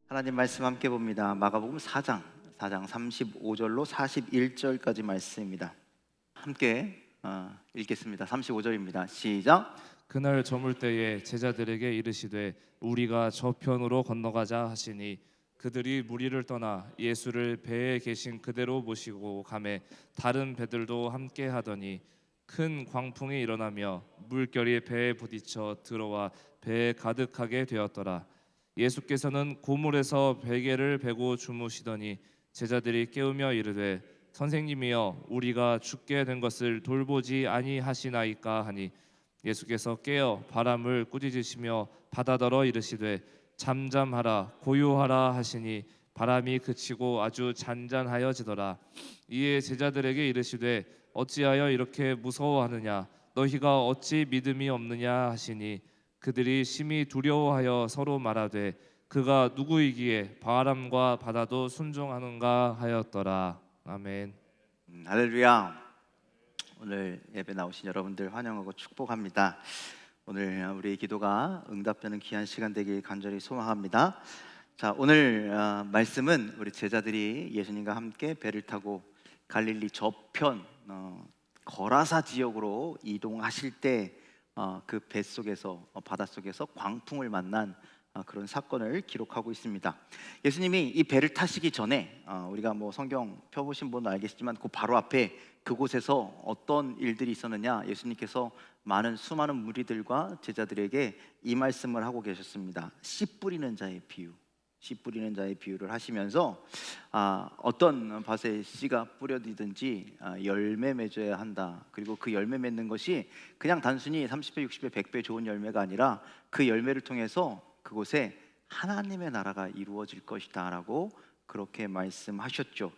하나님 말씀 함께 봅니다. 마가복음 4장 35절로 41절까지 말씀입니다. 함께 읽겠습니다. 35절입니다. 시작. 그날 저물 때에 제자들에게 이르시되 우리가 저편으로 건너가자 하시니 그들이 무리를 떠나 예수를 배에 계신 그대로 모시고 가매 다른 배들도 함께 하더니 큰 광풍이 일어나며 물결이 배에 부딪혀 들어와 배에 가득하게 되었더라. 예수께서는 고물에서 베개를 베고 주무시더니 제자들이 깨우며 이르되 선생님이여 우리가 죽게 된 것을 돌보지 아니하시나이까 하니 예수께서 깨어 바람을 꾸짖으시며 바다더러 이르시되 잠잠하라 고요하라 하시니 바람이 그치고 아주 잔잔하여지더라. 이에 제자들에게 이르시되 어찌하여 이렇게 무서워하느냐 너희가 어찌 믿음이 없느냐 하시니 그들이 심히 두려워하여 서로 말하되 그가 누구이기에 바람과 바다도 순종하는가 하였더라. 아멘. 할렐루야. 오늘 예배 나오신 여러분들 환영하고 축복합니다. 오늘 우리의 기도가 응답되는 귀한 시간 되길 간절히 소망합니다. 자, 오늘 말씀은 우리 제자들이 예수님과 함께 배를 타고 갈릴리 저편 거라사 지역으로 이동하실 때 그 뱃속에서 바닷속에서 광풍을 만난 그런 사건을 기록하고 있습니다. 예수님이 이 배를 타시기 전에 우리가 뭐 성경 펴보신 분은 알겠지만 그 바로 앞에 그곳에서 어떤 일들이 있었느냐, 예수님께서 수많은 무리들과 제자들에게 이 말씀을 하고 계셨습니다. 씨 뿌리는 자의 비유, 씨 뿌리는 자의 비유를 하시면서 어떤 밭에 씨가 뿌려지든지 열매 맺어야 한다. 그리고 그 열매 맺는 것이 그냥 단순히 30배, 60배, 100배 좋은 열매가 아니라 그 열매를 통해서 그곳에 하나님의 나라가 이루어질 것이다 라고 그렇게 말씀하셨죠.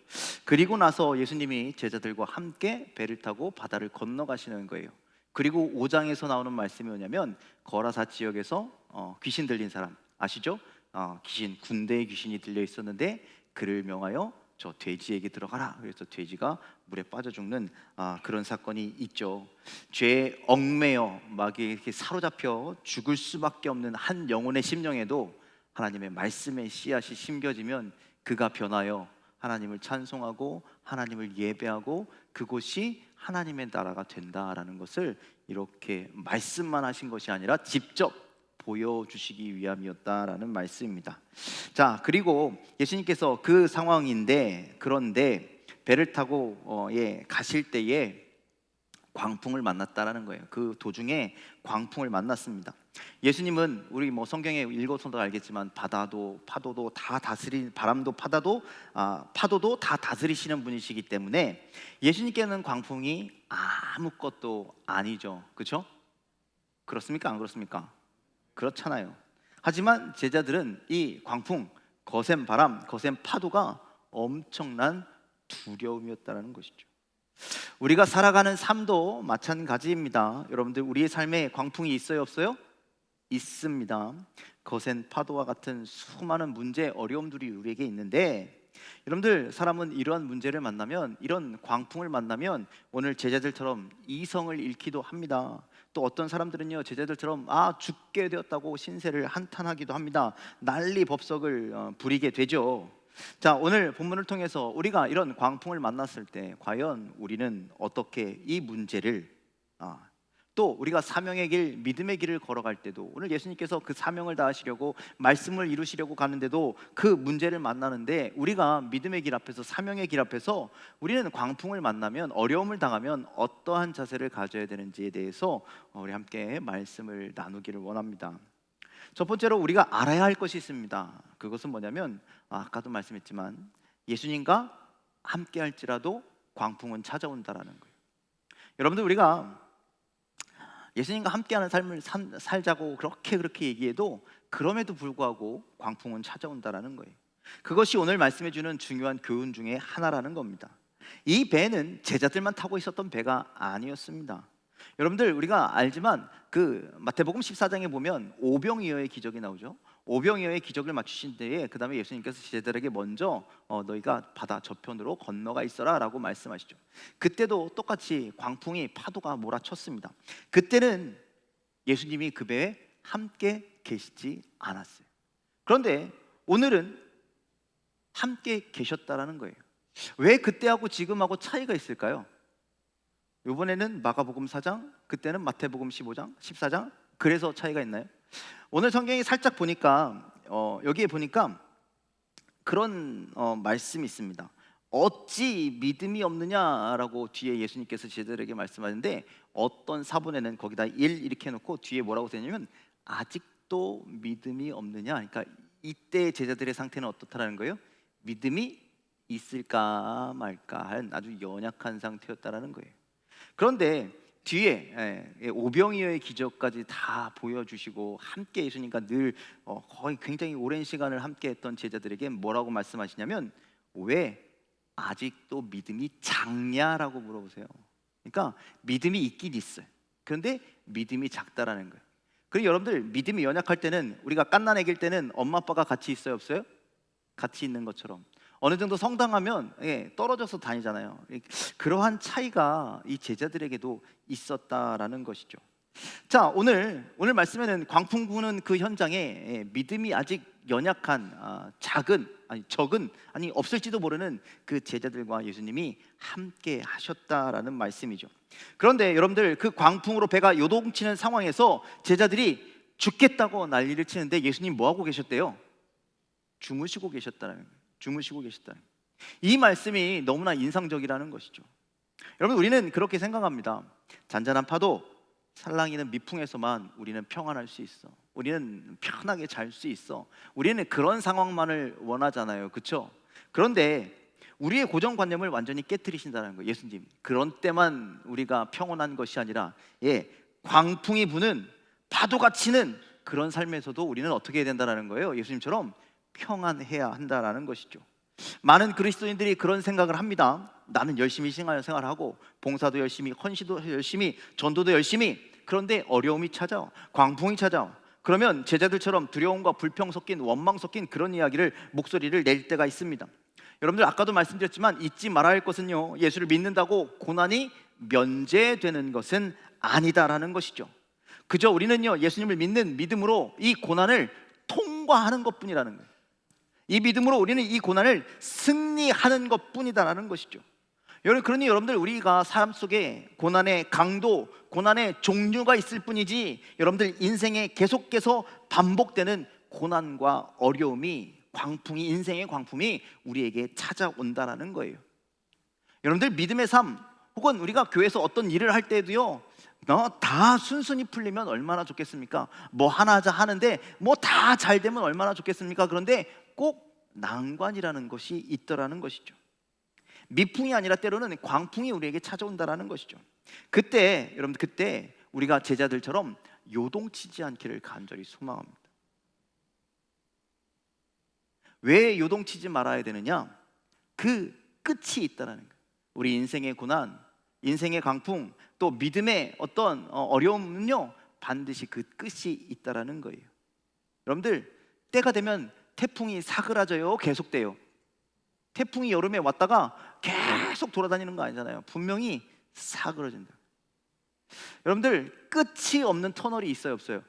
그리고 나서 예수님이 제자들과 함께 배를 타고 바다를 건너가시는 거예요. 그리고 5장에서 나오는 말씀이 뭐냐면 거라사 지역에서 귀신 들린 사람 아시죠? 군대의 귀신이 들려 있었는데 그를 명하여 저 돼지에게 들어가라. 그래서 돼지가 물에 빠져 죽는 그런 사건이 있죠. 죄에 얽매여 마귀에게 사로잡혀 죽을 수밖에 없는 한 영혼의 심령에도 하나님의 말씀의 씨앗이 심겨지면 그가 변하여 하나님을 찬송하고 하나님을 예배하고 그곳이 하나님의 나라가 된다라는 것을 이렇게 말씀만 하신 것이 아니라 직접 보여주시기 위함이었다라는 말씀입니다. 자, 그리고 예수님께서 그 상황인데 그런데 배를 타고 가실 때에 광풍을 만났다라는 거예요. 그 도중에 광풍을 만났습니다. 예수님은 우리 뭐 성경에 읽어서도 알겠지만 바다도 파도도 다 바람도 파도도 다 다스리시는 분이시기 때문에 예수님께는 광풍이 아무것도 아니죠. 그렇죠? 그렇습니까? 안 그렇습니까? 그렇잖아요. 하지만 제자들은 이 광풍, 거센 바람, 거센 파도가 엄청난 두려움이었다는 것이죠. 우리가 살아가는 삶도 마찬가지입니다. 여러분들 우리의 삶에 광풍이 있어요, 없어요? 있습니다. 거센 파도와 같은 수많은 문제, 어려움들이 우리에게 있는데 여러분들 사람은 이러한 문제를 만나면 이런 광풍을 만나면 오늘 제자들처럼 이성을 잃기도 합니다. 또 어떤 사람들은요 제자들처럼 죽게 되었다고 신세를 한탄하기도 합니다. 난리 법석을 부리게 되죠. 자, 오늘 본문을 통해서 우리가 이런 광풍을 만났을 때 과연 우리는 어떻게 이 문제를 또 우리가 사명의 길, 믿음의 길을 걸어갈 때도 오늘 예수님께서 그 사명을 다하시려고 말씀을 이루시려고 가는데도 그 문제를 만나는데 우리가 믿음의 길 앞에서 사명의 길 앞에서 우리는 광풍을 만나면 어려움을 당하면 어떠한 자세를 가져야 되는지에 대해서 우리 함께 말씀을 나누기를 원합니다. 첫 번째로 우리가 알아야 할 것이 있습니다. 그것은 뭐냐면 아까도 말씀했지만 예수님과 함께 할지라도 광풍은 찾아온다라는 거예요. 여러분들 우리가 예수님과 함께하는 삶을 살자고 그렇게 얘기해도 그럼에도 불구하고 광풍은 찾아온다라는 거예요. 그것이 오늘 말씀해주는 중요한 교훈 중에 하나라는 겁니다. 이 배는 제자들만 타고 있었던 배가 아니었습니다. 여러분들 우리가 알지만 그 마태복음 14장에 보면 오병이어의 기적이 나오죠. 오병이어의 기적을 맞추신 때에 그 다음에 예수님께서 제자들에게 먼저 너희가 바다 저편으로 건너가 있어라 라고 말씀하시죠. 그때도 똑같이 광풍이 파도가 몰아쳤습니다. 그때는 예수님이 그 배에 함께 계시지 않았어요. 그런데 오늘은 함께 계셨다라는 거예요. 왜 그때하고 지금하고 차이가 있을까요? 이번에는 마가복음 4장, 그때는 마태복음 15장, 14장. 그래서 차이가 있나요? 오늘 성경이 살짝 보니까 여기에 보니까 그런 말씀이 있습니다. 어찌 믿음이 없느냐라고 뒤에 예수님께서 제자들에게 말씀하는데, 어떤 사본에는 거기다 1 이렇게 해놓고 뒤에 뭐라고 쓰냐면 아직도 믿음이 없느냐. 그러니까 이때 제자들의 상태는 어떻다라는 거예요? 믿음이 있을까 말까 한 아주 연약한 상태였다라는 거예요. 그런데 뒤에 오병이어의 기적까지 다 보여주시고 함께 예수님과 늘 거의 굉장히 오랜 시간을 함께했던 제자들에게 뭐라고 말씀하시냐면, 왜 아직도 믿음이 작냐라고 물어보세요. 그러니까 믿음이 있긴 있어요. 그런데 믿음이 작다라는 거예요. 그리고 여러분들, 믿음이 연약할 때는, 우리가 갓난아기일 때는 엄마 아빠가 같이 있어요, 없어요? 같이 있는 것처럼 어느 정도 성장하면 떨어져서 다니잖아요. 그러한 차이가 이 제자들에게도 있었다라는 것이죠. 자, 오늘 말씀에는 광풍 부는 그 현장에 믿음이 아직 연약한 적은 없을지도 모르는 그 제자들과 예수님이 함께 하셨다라는 말씀이죠. 그런데 여러분들, 그 광풍으로 배가 요동치는 상황에서 제자들이 죽겠다고 난리를 치는데 예수님 뭐 하고 계셨대요? 주무시고 계셨다는 거예요. 주무시고 계셨다는 거예요. 이 말씀이 너무나 인상적이라는 것이죠. 여러분, 우리는 그렇게 생각합니다. 잔잔한 파도, 살랑이는 미풍에서만 우리는 평안할 수 있어. 우리는 편하게 잘 수 있어. 우리는 그런 상황만을 원하잖아요, 그렇죠? 그런데 우리의 고정관념을 완전히 깨트리신다는 거예요, 예수님. 그런 때만 우리가 평온한 것이 아니라 광풍이 부는, 파도가 치는 그런 삶에서도 우리는 어떻게 해야 된다는 거예요? 예수님처럼 평안해야 한다라는 것이죠. 많은 그리스도인들이 그런 생각을 합니다. 나는 열심히 생활을 하고 봉사도 열심히, 헌시도 열심히, 전도도 열심히. 그런데 어려움이 찾아와, 광풍이 찾아와. 그러면 제자들처럼 두려움과 불평 섞인, 원망 섞인 그런 이야기를, 목소리를 낼 때가 있습니다. 여러분들, 아까도 말씀드렸지만 잊지 말아야 할 것은요, 예수를 믿는다고 고난이 면제되는 것은 아니다라는 것이죠. 그저 우리는요, 예수님을 믿는 믿음으로 이 고난을 통과하는 것뿐이라는 거예요. 이 믿음으로 우리는 이 고난을 승리하는 것뿐이다라는 것이죠. 그러니 여러분들, 우리가 삶 속에 고난의 강도, 고난의 종류가 있을 뿐이지, 여러분들 인생에 계속해서 반복되는 고난과 어려움이, 광풍이, 인생의 광풍이 우리에게 찾아온다라는 거예요. 여러분들, 믿음의 삶, 혹은 우리가 교회에서 어떤 일을 할 때도요, 다 순순히 풀리면 얼마나 좋겠습니까? 뭐 하나 하자 하는데 뭐 다 잘 되면 얼마나 좋겠습니까? 그런데 꼭 난관이라는 것이 있더라는 것이죠. 미풍이 아니라 때로는 광풍이 우리에게 찾아온다라는 것이죠. 그때 여러분들, 그때 우리가 제자들처럼 요동치지 않기를 간절히 소망합니다. 왜 요동치지 말아야 되느냐? 그 끝이 있다라는 거예요. 우리 인생의 고난, 인생의 광풍, 또 믿음의 어떤 어려움은요, 반드시 그 끝이 있다라는 거예요. 여러분들, 때가 되면 태풍이 사그라져요, 계속돼요? 태풍이 여름에 왔다가 계속 돌아다니는 거 아니잖아요. 분명히 사그러진다. 여러분들, 끝이 없는 터널이 있어요, 없어요?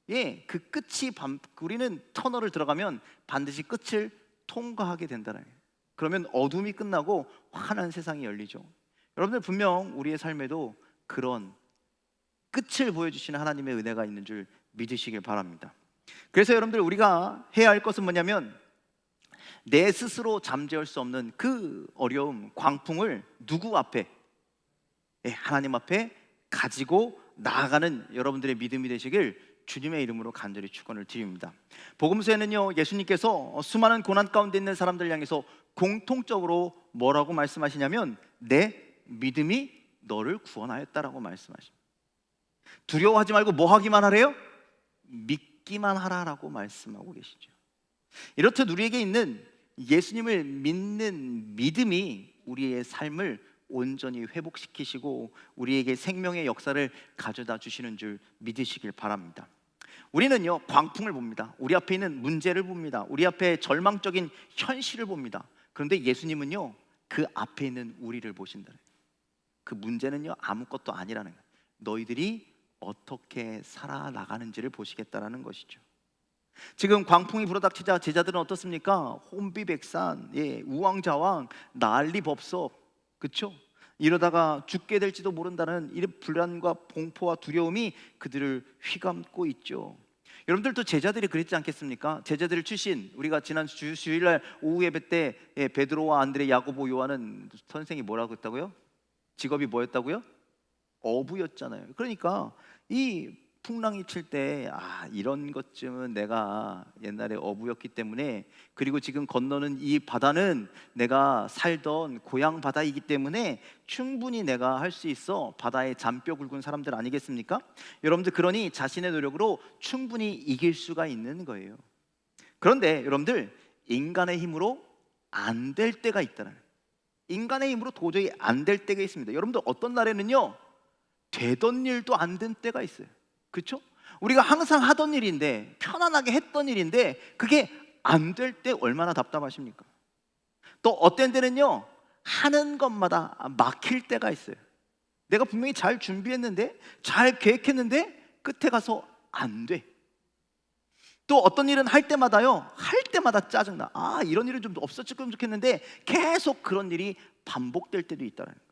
그 끝이 우리는 터널을 들어가면 반드시 끝을 통과하게 된다는 거예요. 그러면 어둠이 끝나고 환한 세상이 열리죠. 여러분들, 분명 우리의 삶에도 그런 끝을 보여주시는 하나님의 은혜가 있는 줄 믿으시길 바랍니다. 그래서 여러분들, 우리가 해야 할 것은 뭐냐면, 내 스스로 잠재울 수 없는 그 어려움, 광풍을 누구 앞에? 하나님 앞에 가지고 나아가는 여러분들의 믿음이 되시길 주님의 이름으로 간절히 축원을 드립니다. 복음서에는요, 예수님께서 수많은 고난 가운데 있는 사람들 향해서 공통적으로 뭐라고 말씀하시냐면, 내 믿음이 너를 구원하였다라고 말씀하십니다. 두려워하지 말고 뭐 하기만 하래요? 믿기만 하라라고 말씀하고 계시죠. 이렇듯 우리에게 있는 예수님을 믿는 믿음이 우리의 삶을 온전히 회복시키시고 우리에게 생명의 역사를 가져다 주시는 줄 믿으시길 바랍니다. 우리는요, 광풍을 봅니다. 우리 앞에 있는 문제를 봅니다. 우리 앞에 절망적인 현실을 봅니다. 그런데 예수님은요, 그 앞에 있는 우리를 보신다. 그 문제는요, 아무것도 아니라는 거예요. 너희들이 어떻게 살아나가는지를 보시겠다라는 것이죠. 지금 광풍이 불어닥치자 제자들은 어떻습니까? 혼비백산, 우왕좌왕, 난리법석, 그렇죠? 이러다가 죽게 될지도 모른다는 이런 불안과 공포와 두려움이 그들을 휘감고 있죠. 여러분들도 제자들이 그랬지 않겠습니까? 제자들을 출신, 우리가 지난 주일날 오후 예배 때 베드로와 안드레, 야고보, 요한은 선생이 뭐라고 했다고요? 직업이 뭐였다고요? 어부였잖아요. 그러니까 이 풍랑이 칠 때 이런 것쯤은 내가 옛날에 어부였기 때문에, 그리고 지금 건너는 이 바다는 내가 살던 고향 바다이기 때문에 충분히 내가 할 수 있어. 바다에 잔뼈 굵은 사람들 아니겠습니까? 여러분들, 그러니 자신의 노력으로 충분히 이길 수가 있는 거예요. 그런데 여러분들, 인간의 힘으로 안 될 때가 있다는, 인간의 힘으로 도저히 안 될 때가 있습니다. 여러분들, 어떤 날에는요 되던 일도 안 된 때가 있어요. 그렇죠? 우리가 항상 하던 일인데, 편안하게 했던 일인데 그게 안 될 때 얼마나 답답하십니까? 또 어떤 때는요 하는 것마다 막힐 때가 있어요. 내가 분명히 잘 준비했는데, 잘 계획했는데 끝에 가서 안 돼. 또 어떤 일은 할 때마다요, 할 때마다 짜증나. 이런 일은 좀 없었으면 좋겠는데 계속 그런 일이 반복될 때도 있다는 거예요.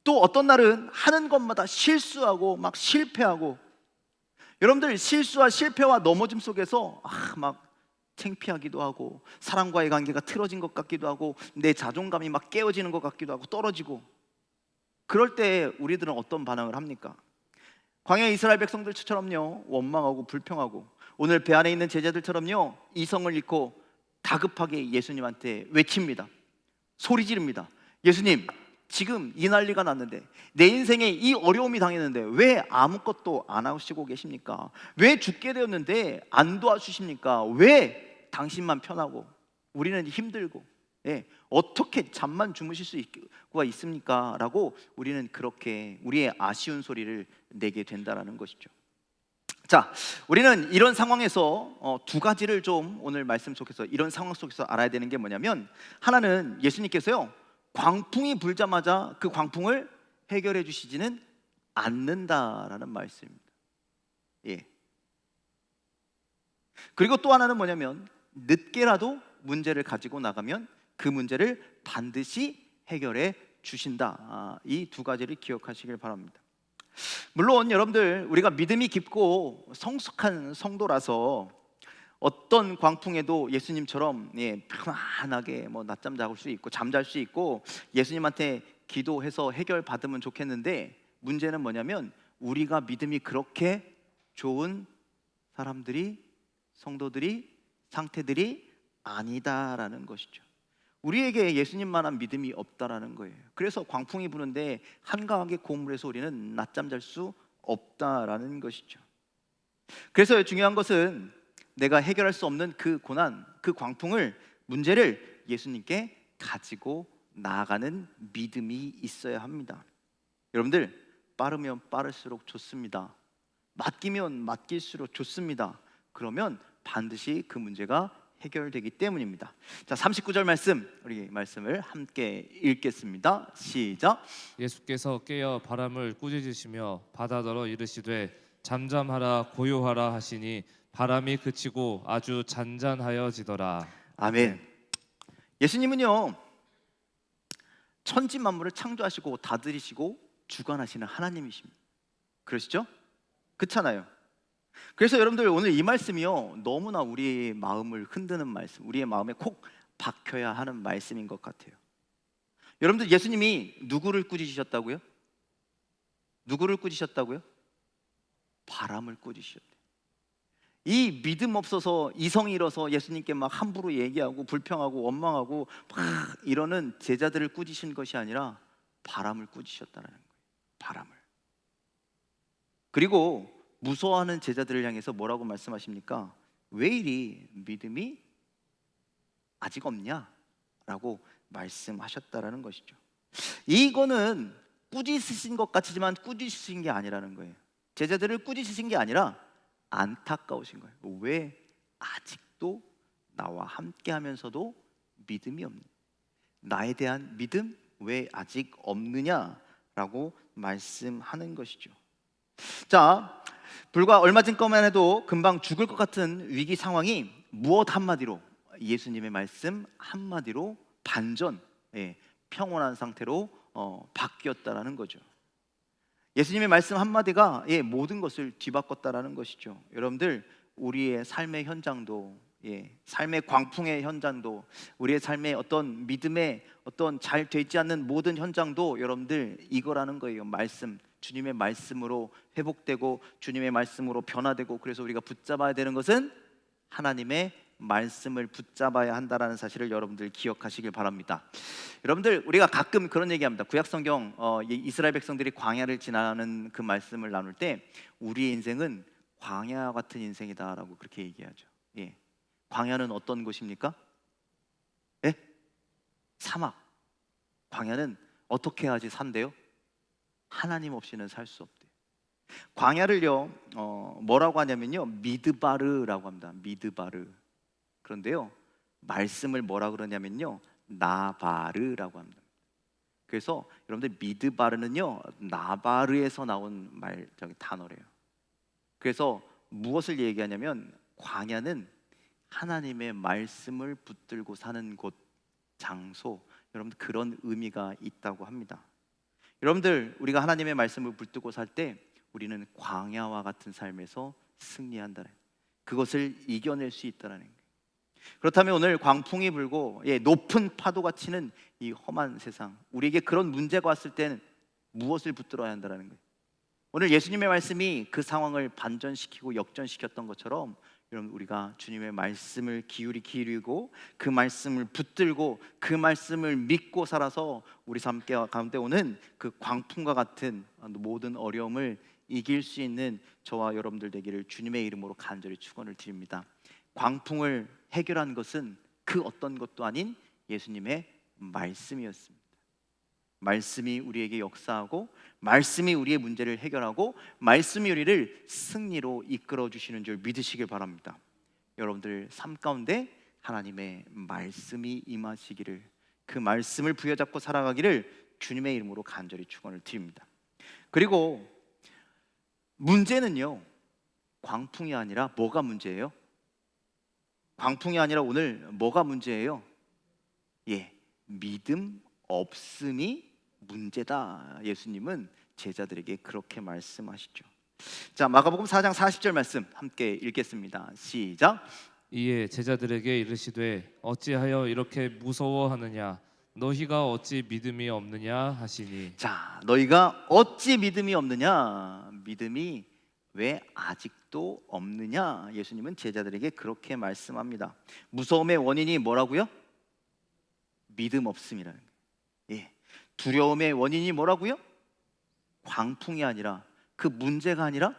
또 어떤 날은 하는 것마다 실수하고 막 실패하고, 여러분들, 실수와 실패와 넘어짐 속에서 막 창피하기도 하고, 사람과의 관계가 틀어진 것 같기도 하고, 내 자존감이 막 깨어지는 것 같기도 하고 떨어지고, 그럴 때 우리들은 어떤 반응을 합니까? 광야 이스라엘 백성들처럼요 원망하고 불평하고, 오늘 배 안에 있는 제자들처럼요 이성을 잃고 다급하게 예수님한테 외칩니다. 소리 지릅니다. 예수님, 지금 이 난리가 났는데, 내 인생에 이 어려움이 당했는데 왜 아무것도 안 하시고 계십니까? 왜 죽게 되었는데 안 도와주십니까? 왜 당신만 편하고 우리는 힘들고, 어떻게 잠만 주무실 수가 있습니까? 라고 우리는 그렇게 우리의 아쉬운 소리를 내게 된다는 것이죠. 자, 우리는 이런 상황에서 두 가지를 좀 오늘 말씀 속에서, 이런 상황 속에서 알아야 되는 게 뭐냐면, 하나는 예수님께서요 광풍이 불자마자 그 광풍을 해결해 주시지는 않는다라는 말씀입니다. 그리고 또 하나는 뭐냐면, 늦게라도 문제를 가지고 나가면 그 문제를 반드시 해결해 주신다. 이 두 가지를 기억하시길 바랍니다. 물론 여러분들, 우리가 믿음이 깊고 성숙한 성도라서 어떤 광풍에도 예수님처럼 편안하게 낮잠 자고 수 있고 잠잘 수 있고 예수님한테 기도해서 해결 받으면 좋겠는데, 문제는 뭐냐면 우리가 믿음이 그렇게 좋은 사람들이, 성도들이, 상태들이 아니다라는 것이죠. 우리에게 예수님만한 믿음이 없다라는 거예요. 그래서 광풍이 부는데 한가하게 고물에서 우리는 낮잠 잘 수 없다라는 것이죠. 그래서 중요한 것은 내가 해결할 수 없는 그 고난, 그 광풍을, 문제를 예수님께 가지고 나아가는 믿음이 있어야 합니다. 여러분들, 빠르면 빠를수록 좋습니다. 맡기면 맡길수록 좋습니다. 그러면 반드시 그 문제가 해결되기 때문입니다. 자, 39절 말씀, 우리 말씀을 함께 읽겠습니다. 시작. 예수께서 깨어 바람을 꾸짖으시며 바다더러 이르시되 잠잠하라 고요하라 하시니 바람이 그치고 아주 잔잔하여지더라. 아멘. 예수님은요 천지 만물을 창조하시고 다스리시고 주관하시는 하나님이십니다. 그러시죠? 그렇잖아요. 그래서 여러분들, 오늘 이 말씀이요 너무나 우리의 마음을 흔드는 말씀, 우리의 마음에 콕 박혀야 하는 말씀인 것 같아요. 여러분들, 예수님이 누구를 꾸짖으셨다고요? 누구를 꾸짖으셨다고요? 바람을 꾸짖으셨대요. 이 믿음 없어서 이성이 잃어서 예수님께 막 함부로 얘기하고 불평하고 원망하고 막 이러는 제자들을 꾸짖으신 것이 아니라 바람을 꾸짖으셨다는 거예요. 바람을. 그리고 무서워하는 제자들을 향해서 뭐라고 말씀하십니까? 왜 이리 믿음이 아직 없냐? 라고 말씀하셨다라는 것이죠. 이거는 꾸짖으신 것 같지만 꾸짖으신 게 아니라는 거예요. 제자들을 꾸짖으신 게 아니라 안타까우신 거예요. 왜 아직도 나와 함께 하면서도 믿음이 없느냐? 나에 대한 믿음 왜 아직 없느냐라고 말씀하는 것이죠. 자, 불과 얼마 전까만 해도 금방 죽을 것 같은 위기 상황이 무엇 한마디로, 예수님의 말씀 한마디로 반전, 평온한 상태로 바뀌었다라는 거죠. 예수님의 말씀 한마디가 모든 것을 뒤바꿨다라는 것이죠. 여러분들, 우리의 삶의 현장도, 삶의 광풍의 현장도, 우리의 삶의 어떤 믿음의 어떤 잘 되지 않는 모든 현장도 여러분들 이거라는 거예요. 말씀, 주님의 말씀으로 회복되고 주님의 말씀으로 변화되고, 그래서 우리가 붙잡아야 되는 것은 하나님의 말씀을 붙잡아야 한다라는 사실을 여러분들 기억하시길 바랍니다. 여러분들, 우리가 가끔 그런 얘기합니다. 구약성경 이스라엘 백성들이 광야를 지나는 그 말씀을 나눌 때 우리의 인생은 광야 같은 인생이다라고 그렇게 얘기하죠. 광야는 어떤 곳입니까? 사막. 광야는 어떻게 해야지 산대요? 하나님 없이는 살 수 없대요. 광야를요 뭐라고 하냐면요, 미드바르라고 합니다. 미드바르. 그런데요, 말씀을 뭐라 그러냐면요, 나바르라고 합니다. 그래서 여러분들, 미드바르는요 나바르에서 나온 단어래요. 그래서 무엇을 얘기하냐면, 광야는 하나님의 말씀을 붙들고 사는 곳, 장소, 여러분들 그런 의미가 있다고 합니다. 여러분들, 우리가 하나님의 말씀을 붙들고 살 때 우리는 광야와 같은 삶에서 승리한다는, 그것을 이겨낼 수 있다는 거예요. 그렇다면 오늘 광풍이 불고 높은 파도가 치는 이 험한 세상, 우리에게 그런 문제가 왔을 때는 무엇을 붙들어야 한다는 거예요. 오늘 예수님의 말씀이 그 상황을 반전시키고 역전시켰던 것처럼, 여러분, 우리가 주님의 말씀을 기울이고 그 말씀을 붙들고 그 말씀을 믿고 살아서 우리 삶 가운데 오는 그 광풍과 같은 모든 어려움을 이길 수 있는 저와 여러분들 되기를 주님의 이름으로 간절히 축원을 드립니다. 광풍을 해결한 것은 그 어떤 것도 아닌 예수님의 말씀이었습니다. 말씀이 우리에게 역사하고, 말씀이 우리의 문제를 해결하고, 말씀이 우리를 승리로 이끌어 주시는 줄 믿으시길 바랍니다. 여러분들 삶 가운데 하나님의 말씀이 임하시기를, 그 말씀을 부여잡고 살아가기를 주님의 이름으로 간절히 축원을 드립니다. 그리고 문제는요, 광풍이 아니라 뭐가 문제예요? 광풍이 아니라 오늘 뭐가 문제예요? 믿음 없음이 문제다. 예수님은 제자들에게 그렇게 말씀하시죠. 자, 마가복음 4장 40절 말씀 함께 읽겠습니다. 시작. 이에 제자들에게 이르시되 어찌하여 이렇게 무서워하느냐, 너희가 어찌 믿음이 없느냐 하시니. 자, 너희가 어찌 믿음이 없느냐, 믿음이 왜 아직도 없느냐, 예수님은 제자들에게 그렇게 말씀합니다. 무서움의 원인이 뭐라고요? 믿음 없음이라는 거예요. 두려움의 원인이 뭐라고요? 광풍이 아니라, 그 문제가 아니라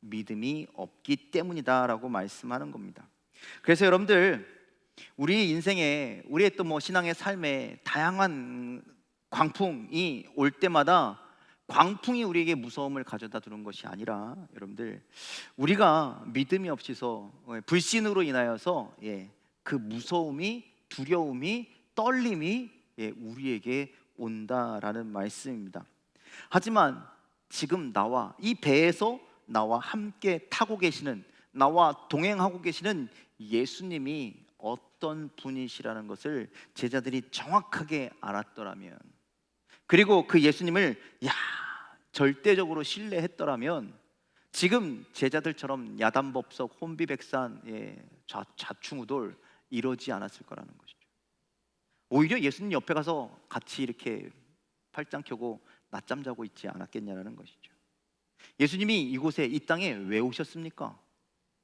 믿음이 없기 때문이다라고 말씀하는 겁니다. 그래서 여러분들, 우리 인생에, 우리의 또 신앙의 삶에 다양한 광풍이 올 때마다 광풍이 우리에게 무서움을 가져다 주는 것이 아니라, 여러분들, 우리가 믿음이 없이서 불신으로 인하여서 그 무서움이, 두려움이, 떨림이 우리에게 온다라는 말씀입니다. 하지만 지금 나와 이 배에서 나와 함께 타고 계시는, 나와 동행하고 계시는 예수님이 어떤 분이시라는 것을 제자들이 정확하게 알았더라면, 그리고 그 예수님을 절대적으로 신뢰했더라면, 지금 제자들처럼 야단법석, 혼비백산, 좌충우돌 이러지 않았을 거라는 것이죠. 오히려 예수님 옆에 가서 같이 이렇게 팔짱 켜고 낮잠 자고 있지 않았겠냐라는 것이죠. 예수님이 이곳에, 이 땅에 왜 오셨습니까?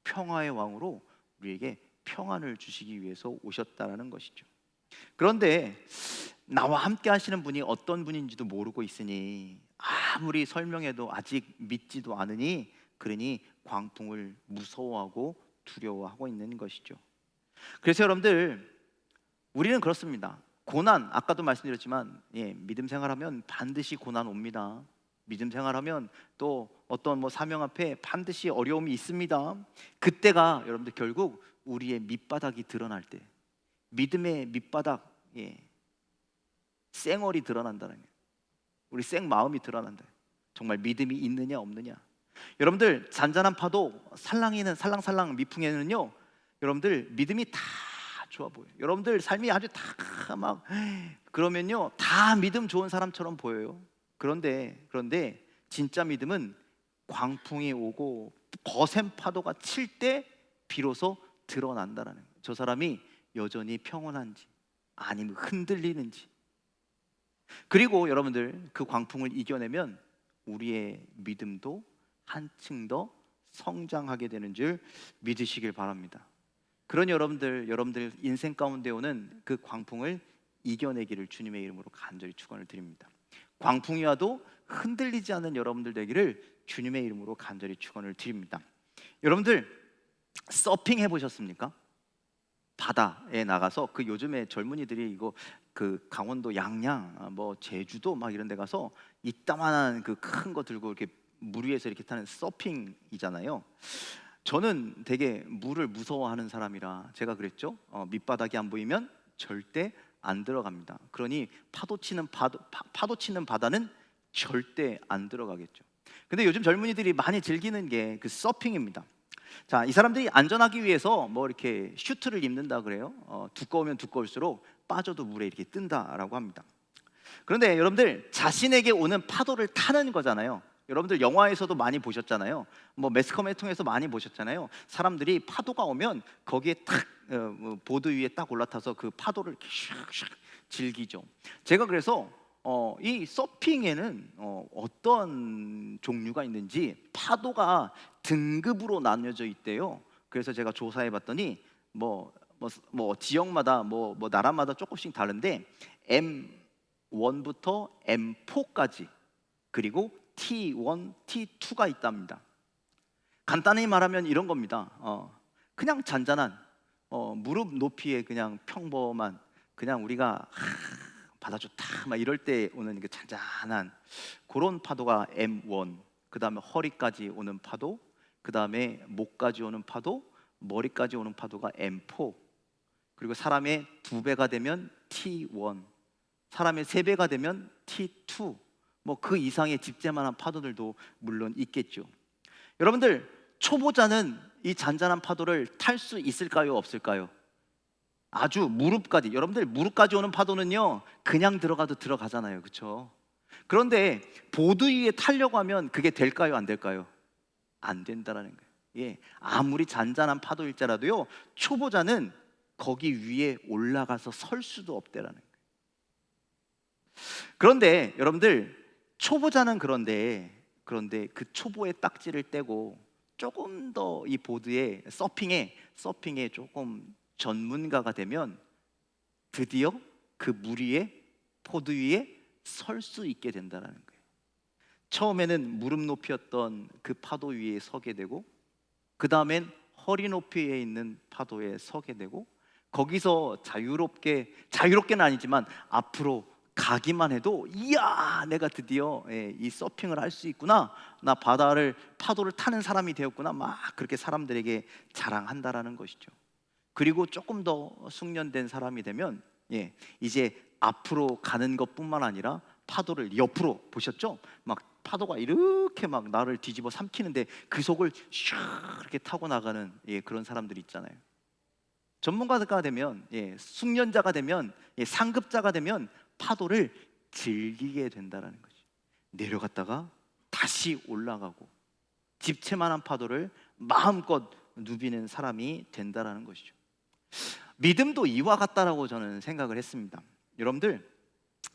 평화의 왕으로 우리에게 평안을 주시기 위해서 오셨다라는 것이죠. 그런데 나와 함께 하시는 분이 어떤 분인지도 모르고 있으니, 아무리 설명해도 아직 믿지도 않으니, 그러니 광풍을 무서워하고 두려워하고 있는 것이죠. 그래서 여러분들, 우리는 그렇습니다. 고난, 아까도 말씀드렸지만 믿음 생활하면 반드시 고난 옵니다. 믿음 생활하면 또 어떤 사명 앞에 반드시 어려움이 있습니다. 그때가 여러분들 결국 우리의 밑바닥이 드러날 때, 믿음의 밑바닥, 쌩얼이 드러난다는 거예요. 우리 생 마음이 드러난다. 정말 믿음이 있느냐 없느냐. 여러분들 잔잔한 파도 살랑이는 살랑살랑 미풍에는요, 여러분들 믿음이 다 좋아 보여요. 여러분들 삶이 아주 다 막 그러면요 다 믿음 좋은 사람처럼 보여요. 그런데 진짜 믿음은 광풍이 오고 거센 파도가 칠 때 비로소 드러난다라는 거예요. 저 사람이 여전히 평온한지 아니면 흔들리는지. 그리고 여러분들 그 광풍을 이겨내면 우리의 믿음도 한층 더 성장하게 되는 줄 믿으시길 바랍니다. 그러니 여러분들 인생 가운데 오는 그 광풍을 이겨내기를 주님의 이름으로 간절히 축원을 드립니다. 광풍이 와도 흔들리지 않는 여러분들 되기를 주님의 이름으로 간절히 축원을 드립니다. 여러분들 서핑 해보셨습니까? 바다에 나가서 그 요즘에 젊은이들이 이거 그 강원도 양양 뭐 제주도 막 이런 데 가서 이따만한 그 큰 거 들고 이렇게 물 위에서 이렇게 타는 서핑이잖아요. 저는 되게 물을 무서워하는 사람이라 제가 그랬죠. 밑바닥이 안 보이면 절대 안 들어갑니다. 그러니 파도 치는 바다는 절대 안 들어가겠죠. 근데 요즘 젊은이들이 많이 즐기는 게 그 서핑입니다. 자, 이 사람들이 안전하기 위해서 뭐 이렇게 슈트를 입는다 그래요. 두꺼우면 두꺼울수록 빠져도 물에 이렇게 뜬다라고 합니다. 그런데 여러분들 자신에게 오는 파도를 타는 거잖아요. 여러분들 영화에서도 많이 보셨잖아요. 뭐 매스컴을 통해서 많이 보셨잖아요. 사람들이 파도가 오면 거기에 탁 보드 위에 딱 올라타서 그 파도를 이렇게 샥샥 즐기죠. 제가 그래서 이 서핑에는 어떤 종류가 있는지 파도가 등급으로 나뉘어져 있대요. 그래서 제가 조사해 봤더니 뭐 지역마다 뭐 나라마다 조금씩 다른데 M1부터 M4까지 그리고 T1, T2가 있답니다. 간단히 말하면 이런 겁니다. 그냥 잔잔한 무릎 높이의 그냥 평범한 그냥 우리가 바다 좋다 막 이럴 때 오는 그 잔잔한 그런 파도가 M1. 그 다음에 허리까지 오는 파도, 그 다음에 목까지 오는 파도, 머리까지 오는 파도가 M4. 그리고 사람의 2배가 되면 T1, 사람의 3배가 되면 T2. 뭐 그 이상의 집재만한 파도들도 물론 있겠죠. 여러분들 초보자는 이 잔잔한 파도를 탈 수 있을까요, 없을까요? 아주 무릎까지, 여러분들 무릎까지 오는 파도는요 그냥 들어가도 들어가잖아요, 그렇죠? 그런데 보드 위에 타려고 하면 그게 될까요, 안 될까요? 안 된다라는 거예요. 예, 아무리 잔잔한 파도일지라도요 초보자는 거기 위에 올라가서 설 수도 없대라는 거예요. 그런데 여러분들 초보자는 그런데 그 초보의 딱지를 떼고 조금 더 이 보드에 서핑에 조금 전문가가 되면 드디어 그 물 위에 포드 위에 설 수 있게 된다는 거예요. 처음에는 무릎 높이였던 그 파도 위에 서게 되고 그 다음엔 허리 높이에 있는 파도에 서게 되고 거기서 자유롭게는 아니지만 앞으로 가기만 해도 이야 내가 드디어 이 서핑을 할 수 있구나, 나 파도를 타는 사람이 되었구나 막 그렇게 사람들에게 자랑한다라는 것이죠. 그리고 조금 더 숙련된 사람이 되면 이제 앞으로 가는 것뿐만 아니라 파도를 옆으로 보셨죠? 막 파도가 이렇게 막 나를 뒤집어 삼키는데 그 속을 슉 이렇게 타고 나가는 그런 사람들이 있잖아요. 전문가가 되면 숙련자가 되면 상급자가 되면 파도를 즐기게 된다는 거죠. 내려갔다가 다시 올라가고 집채만한 파도를 마음껏 누비는 사람이 된다는 것이죠. 믿음도 이와 같다라고 저는 생각을 했습니다. 여러분들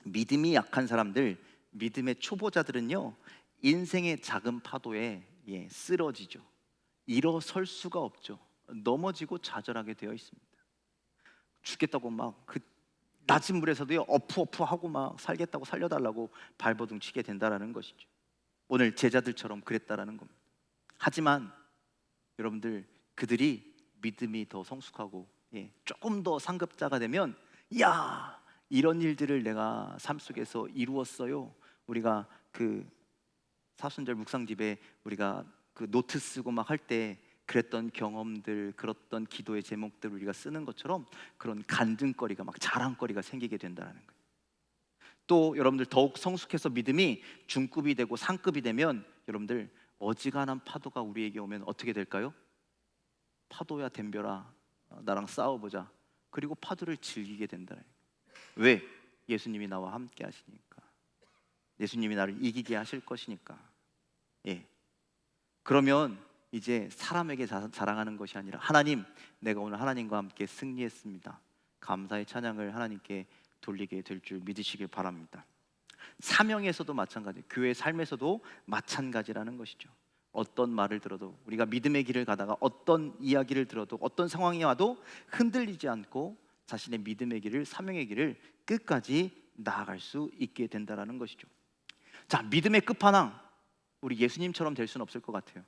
믿음이 약한 사람들, 믿음의 초보자들은요 인생의 작은 파도에 쓰러지죠. 일어설 수가 없죠. 넘어지고 좌절하게 되어 있습니다. 죽겠다고 막 그 낮은 물에서도요 어프어프하고 막 살겠다고 살려달라고 발버둥 치게 된다라는 것이죠. 오늘 제자들처럼 그랬다라는 겁니다. 하지만 여러분들 그들이 믿음이 더 성숙하고 조금 더 상급자가 되면 야 이런 일들을 내가 삶 속에서 이루었어요. 우리가 그 사순절 묵상집에 우리가 그 노트 쓰고 막 할 때 그랬던 경험들, 그랬던 기도의 제목들을 우리가 쓰는 것처럼 그런 간증거리가 막 자랑거리가 생기게 된다는 거예요. 또 여러분들 더욱 성숙해서 믿음이 중급이 되고 상급이 되면 여러분들 어지간한 파도가 우리에게 오면 어떻게 될까요? 파도야 덤벼라, 나랑 싸워보자. 그리고 파도를 즐기게 된다. 왜? 예수님이 나와 함께 하시니까. 예수님이 나를 이기게 하실 것이니까. 예. 그러면 이제 사람에게 자랑하는 것이 아니라, 하나님, 내가 오늘 하나님과 함께 승리했습니다, 감사의 찬양을 하나님께 돌리게 될 줄 믿으시길 바랍니다. 사명에서도 마찬가지, 교회 삶에서도 마찬가지라는 것이죠. 어떤 말을 들어도, 우리가 믿음의 길을 가다가 어떤 이야기를 들어도, 어떤 상황이 와도 흔들리지 않고 자신의 믿음의 길을, 사명의 길을 끝까지 나아갈 수 있게 된다는 것이죠. 자, 믿음의 끝판왕, 우리 예수님처럼 될 수는 없을 것 같아요.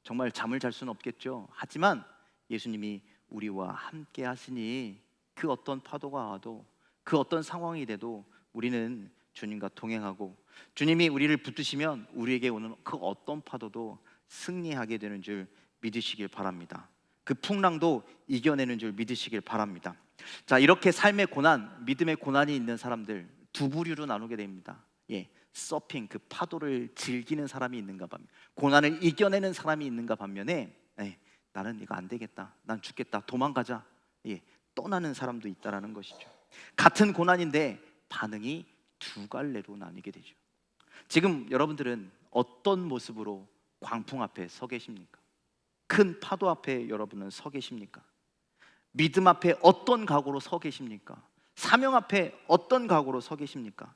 정말 잠을 잘 수는 없겠죠. 하지만 예수님이 우리와 함께 하시니 그 어떤 파도가 와도, 그 어떤 상황이 돼도 우리는 주님과 동행하고, 주님이 우리를 붙드시면 우리에게 오는 그 어떤 파도도 승리하게 되는 줄 믿으시길 바랍니다. 그 풍랑도 이겨내는 줄 믿으시길 바랍니다. 자, 이렇게 삶의 고난, 믿음의 고난이 있는 사람들 두 부류로 나누게 됩니다. 서핑, 그 파도를 즐기는 사람이 있는가 반면, 고난을 이겨내는 사람이 있는가 반면에, 나는 이거 안 되겠다, 난 죽겠다, 도망가자, 떠나는 사람도 있다라는 것이죠. 같은 고난인데 반응이 두 갈래로 나뉘게 되죠. 지금 여러분들은 어떤 모습으로 광풍 앞에 서 계십니까? 큰 파도 앞에 여러분은 서 계십니까? 믿음 앞에 어떤 각오로 서 계십니까? 사명 앞에 어떤 각오로 서 계십니까?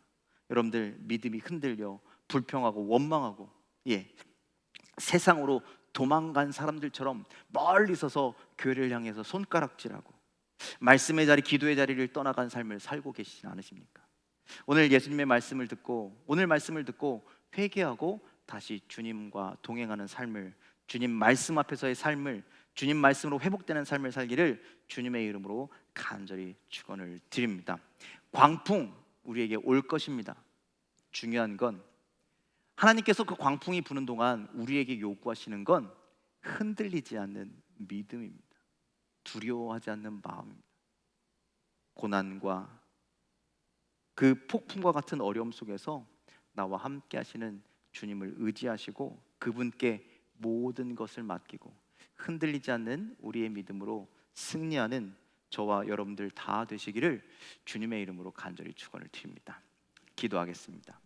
여러분들 믿음이 흔들려 불평하고 원망하고, 세상으로 도망간 사람들처럼 멀리 서서 교회를 향해서 손가락질하고 말씀의 자리, 기도의 자리를 떠나간 삶을 살고 계시지 않으십니까? 오늘 예수님의 말씀을 듣고, 오늘 말씀을 듣고 회개하고 다시 주님과 동행하는 삶을, 주님 말씀 앞에서의 삶을, 주님 말씀으로 회복되는 삶을 살기를 주님의 이름으로 간절히 축원을 드립니다. 광풍 우리에게 올 것입니다. 중요한 건 하나님께서 그 광풍이 부는 동안 우리에게 요구하시는 건 흔들리지 않는 믿음입니다. 두려워하지 않는 마음입니다. 고난과 그 폭풍과 같은 어려움 속에서 나와 함께 하시는 주님을 의지하시고 그분께 모든 것을 맡기고 흔들리지 않는 우리의 믿음으로 승리하는 저와 여러분들 다 되시기를 주님의 이름으로 간절히 축원을 드립니다. 기도하겠습니다.